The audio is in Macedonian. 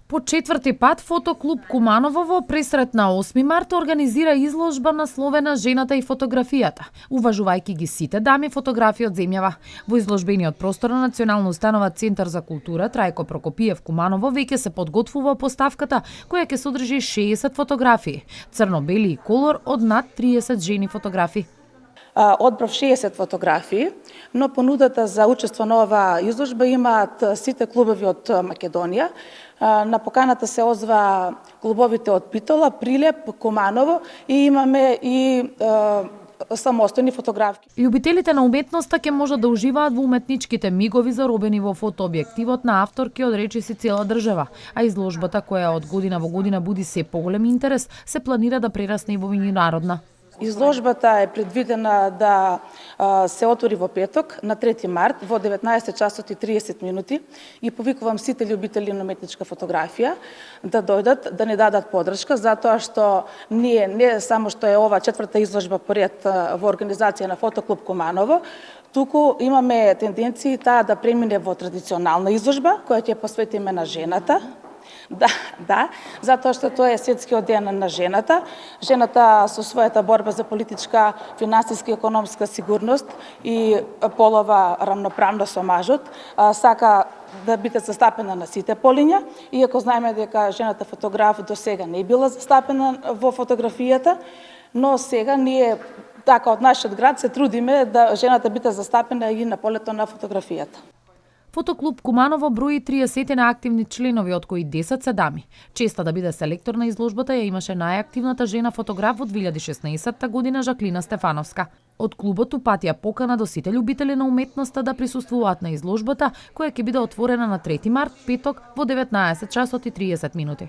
По четврти пат Фотоклуб Куманово во пресрет на 8 март организира изложба насловена Жената и фотографијата, уважувајќи ги сите дами фотографии од земјава. Во изложбениот простор на Национална установа Центар за култура Трајко Прокопиев Куманово веќе се подготвува поставката која ќе содржи 60 фотографии, црно-бели и колор од над 30 жени фотографии. Одбрав 60 фотографии, но понудата за учество на оваа изложба имаат сите клубови од Македонија. На поканата се озва клубовите од Битола, Прилеп, Куманово и имаме и самостојни фотографки. Љубителите на уметноста ќе можат да уживаат во уметничките мигови заробени во фотообјективот на авторки од речиси цела држава, а изложбата која од година во година буди се поголем интерес, се планира да прерасне и во меѓународна. Изложбата е предвидена да се отвори во петок, на 3 март, во 19 часот и 30 минути и повикувам сите љубители на уметничка фотографија да дојдат, да не дадат подршка, затоа што ние не само што е ова четврта изложба поред во организација на Фотоклуб Куманово, туку имаме тенденции таа да премине во традиционална изложба, која ќе посветиме на жената. Да, затоа што тоа е светскиот ден на жената. Жената со својата борба за политичка, финансиска и економска сигурност и полова рамноправна со мажот, сака да биде застапена на сите полиња, иако знаеме дека жената фотограф до сега не е била застапена во фотографијата, но сега ние така од нашиот град се трудиме да жената биде застапена и на полето на фотографијата. Фотоклуб Куманово брои 30 на активни членови, од кои 10 се дами. Честа да биде селектор на изложбата ја имаше најактивната жена фотограф во 2016 година Жаклина Стефановска. Од клубот упатија покана до сите љубители на уметноста да присуствуваат на изложбата, која ќе биде отворена на 3 март, петок, во 19 часот и 30 минути.